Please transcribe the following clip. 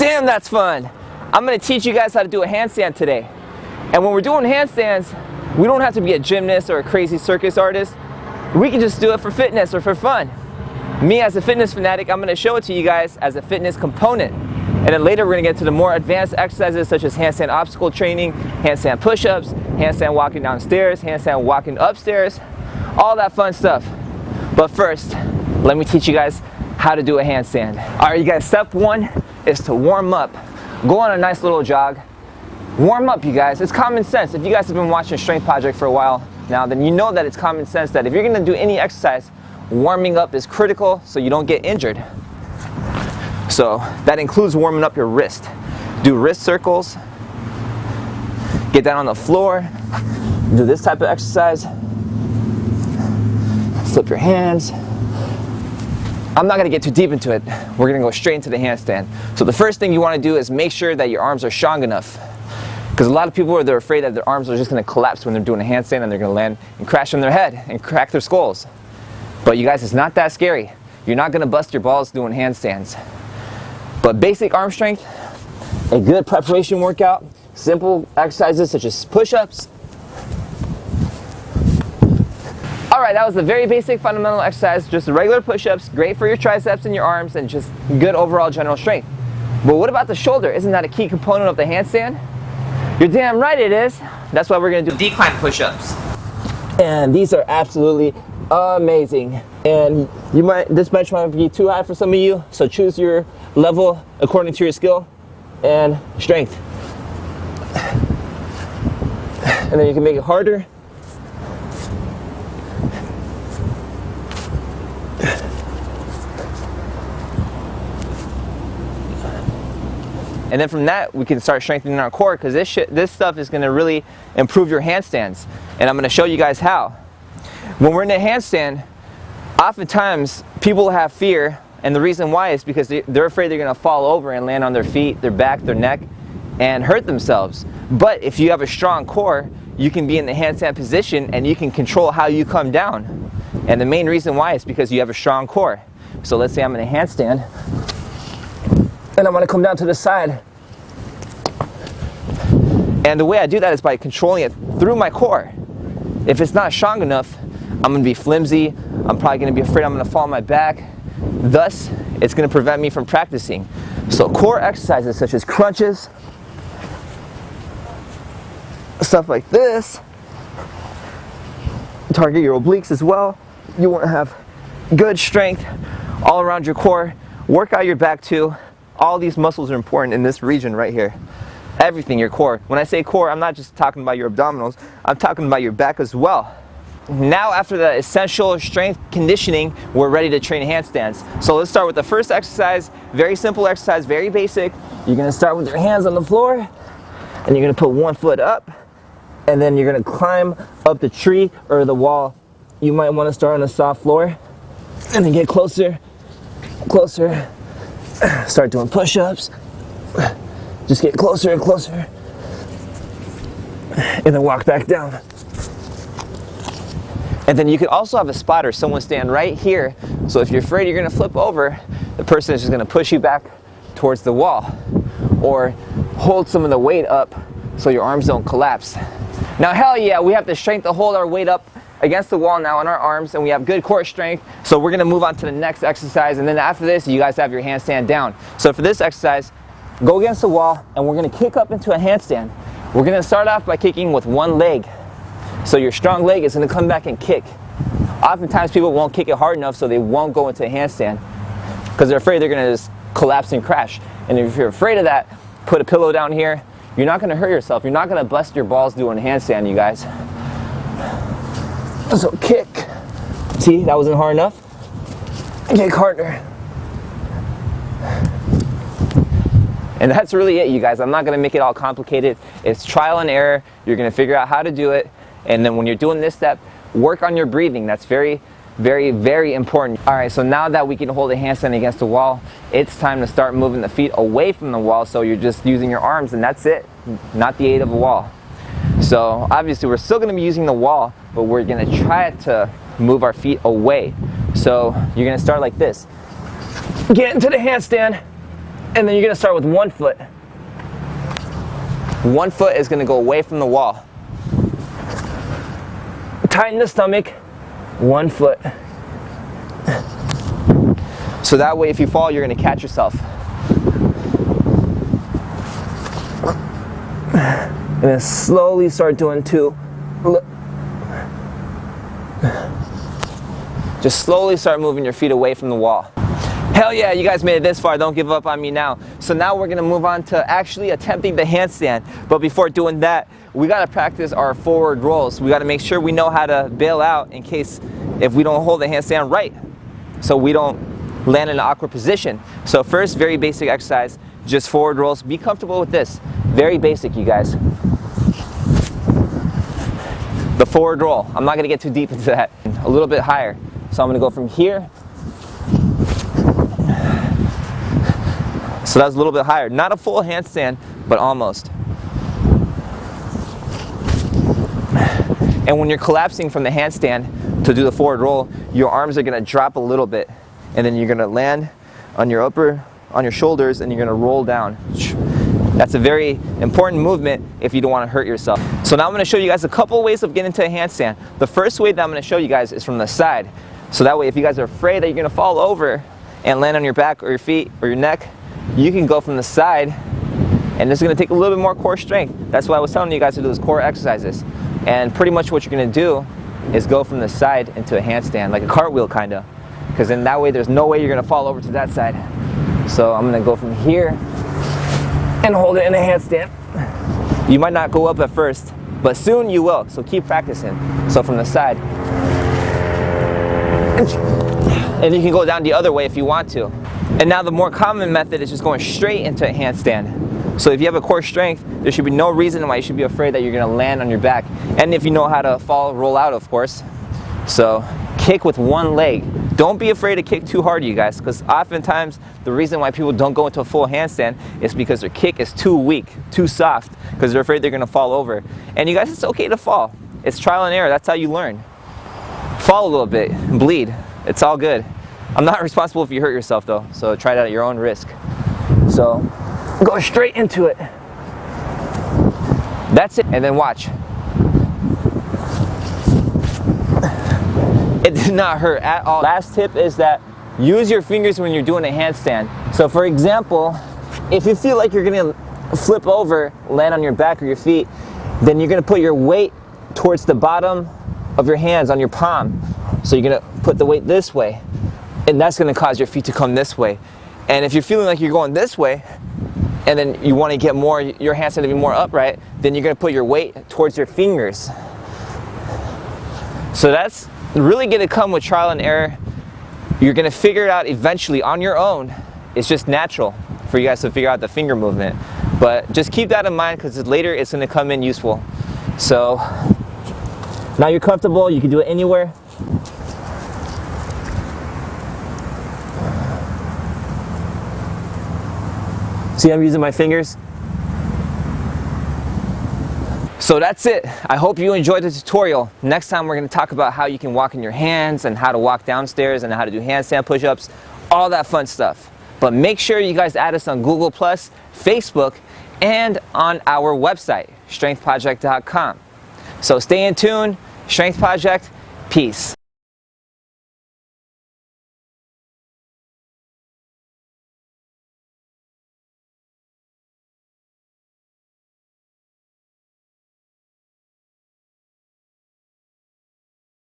Damn, that's fun. I'm going to teach you guys how to do a handstand today. And when we're doing handstands, we don't have to be a gymnast or a crazy circus artist. We can just do it for fitness or for fun. Me as a fitness fanatic, I'm going to show it to you guys as a fitness component. And then later we're going to get to the more advanced exercises such as handstand obstacle training, handstand push-ups, handstand walking downstairs, handstand walking upstairs, all that fun stuff. But first, let me teach you guys how to do a handstand. Alright, you guys, step one is to warm up. Go on a nice little jog. Warm up, you guys. It's common sense. If you guys have been watching Strength Project for a while now, then you know that it's common sense that if you're going to do any exercise, warming up is critical so you don't get injured. So that includes warming up your wrist. Do wrist circles. Get down on the floor. Do this type of exercise. Flip your hands. I'm not going to get too deep into it. We're going to go straight into the handstand. So the first thing you want to do is make sure that your arms are strong enough. Because a lot of people they're afraid that their arms are just going to collapse when they're doing a handstand and they're going to land and crash on their head and crack their skulls. But you guys, it's not that scary. You're not going to bust your balls doing handstands. But basic arm strength, a good preparation workout, simple exercises such as push-ups. Alright, that was the very basic fundamental exercise, just regular push-ups, great for your triceps and your arms and just good overall general strength. But what about the shoulder? Isn't that a key component of the handstand? You're damn right it is. That's why we're going to do decline push-ups. And these are absolutely amazing. And this bench might be too high for some of you, so choose your level according to your skill and strength. And then you can make it harder. And then from that, we can start strengthening our core because this stuff is going to really improve your handstands. And I'm going to show you guys how. When we're in a handstand, oftentimes people have fear, and the reason why is because they're afraid they're going to fall over and land on their feet, their back, their neck, and hurt themselves. But if you have a strong core, you can be in the handstand position and you can control how you come down. And the main reason why is because you have a strong core. So let's say I'm in a handstand. And I'm going to come down to the side. And the way I do that is by controlling it through my core. If it's not strong enough, I'm going to be flimsy. I'm probably going to be afraid I'm going to fall on my back. Thus, it's going to prevent me from practicing. So core exercises such as crunches, stuff like this, target your obliques as well. You want to have good strength all around your core. Work out your back too. All these muscles are important in this region right here. Everything, your core. When I say core, I'm not just talking about your abdominals, I'm talking about your back as well. Now after the essential strength conditioning, we're ready to train handstands. So let's start with the first exercise, very simple exercise, very basic. You're gonna start with your hands on the floor, and you're gonna put one foot up, and then you're gonna climb up the tree or the wall. You might wanna start on a soft floor, and then get closer, closer. Start doing push-ups. Just get closer and closer. And then walk back down. And then you could also have a spotter, someone stand right here. So if you're afraid you're gonna flip over, the person is just gonna push you back towards the wall. Or hold some of the weight up so your arms don't collapse. Now hell yeah, we have the strength to hold our weight up against the wall now on our arms, and we have good core strength. So we're gonna move on to the next exercise, and then after this you guys have your handstand down. So for this exercise, go against the wall and we're gonna kick up into a handstand. We're gonna start off by kicking with one leg. So your strong leg is gonna come back and kick. Oftentimes people won't kick it hard enough, so they won't go into a handstand because they're afraid they're gonna just collapse and crash. And if you're afraid of that, put a pillow down here. You're not gonna hurt yourself. You're not gonna bust your balls doing a handstand, you guys. So kick. See, that wasn't hard enough. Kick harder. And that's really it, you guys. I'm not going to make it all complicated. It's trial and error. You're going to figure out how to do it. And then when you're doing this step, work on your breathing. That's very, very, very important. All right, so now that we can hold a handstand against the wall, it's time to start moving the feet away from the wall. So you're just using your arms, and that's it. Not the aid of a wall. So obviously we're still going to be using the wall, but we're going to try to move our feet away. So you're going to start like this. Get into the handstand. And then you're gonna start with one foot. One foot is gonna go away from the wall. Tighten the stomach, one foot. So that way if you fall, you're gonna catch yourself. And then slowly start doing two. Just slowly start moving your feet away from the wall. Hell yeah, you guys made it this far. Don't give up on me now. So now we're gonna move on to actually attempting the handstand. But before doing that, we gotta practice our forward rolls. We gotta make sure we know how to bail out in case if we don't hold the handstand right, so we don't land in an awkward position. So first, very basic exercise, just forward rolls. Be comfortable with this. Very basic, you guys. The forward roll. I'm not gonna get too deep into that. A little bit higher. So I'm gonna go from here. So that's a little bit higher. Not a full handstand, but almost. And when you're collapsing from the handstand to do the forward roll, your arms are gonna drop a little bit. And then you're gonna land on your shoulders, and you're gonna roll down. That's a very important movement if you don't wanna hurt yourself. So now I'm gonna show you guys a couple ways of getting into a handstand. The first way that I'm gonna show you guys is from the side. So that way if you guys are afraid that you're gonna fall over and land on your back or your feet or your neck, you can go from the side, and this is gonna take a little bit more core strength. That's why I was telling you guys to do those core exercises. And pretty much what you're gonna do is go from the side into a handstand, like a cartwheel kinda. Because then that way there's no way you're gonna fall over to that side. So I'm gonna go from here and hold it in a handstand. You might not go up at first, but soon you will, so keep practicing. So from the side. And you can go down the other way if you want to. And now the more common method is just going straight into a handstand. So if you have a core strength, there should be no reason why you should be afraid that you're gonna land on your back. And if you know how to fall, roll out, of course. So kick with one leg. Don't be afraid to kick too hard, you guys, because oftentimes the reason why people don't go into a full handstand is because their kick is too weak, too soft, because they're afraid they're gonna fall over. And you guys, it's okay to fall. It's trial and error, that's how you learn. Fall a little bit, bleed, it's all good. I'm not responsible if you hurt yourself though, so try it at your own risk. So go straight into it. That's it, and then watch. It did not hurt at all. Last tip is that use your fingers when you're doing a handstand. So for example, if you feel like you're gonna flip over, land on your back or your feet, then you're gonna put your weight towards the bottom of your hands on your palm. So you're gonna put the weight this way, and that's gonna cause your feet to come this way. And if you're feeling like you're going this way, and then you wanna get more, your handstand to be more upright, then you're gonna put your weight towards your fingers. So that's really gonna come with trial and error. You're gonna figure it out eventually on your own. It's just natural for you guys to figure out the finger movement. But just keep that in mind, because later it's gonna come in useful. So now you're comfortable, you can do it anywhere. See, I'm using my fingers. So that's it. I hope you enjoyed the tutorial. Next time we're going to talk about how you can walk in your hands and how to walk downstairs and how to do handstand push-ups, all that fun stuff. But make sure you guys add us on Google+, Facebook, and on our website, strengthproject.com. So stay in tune. Strength Project, peace.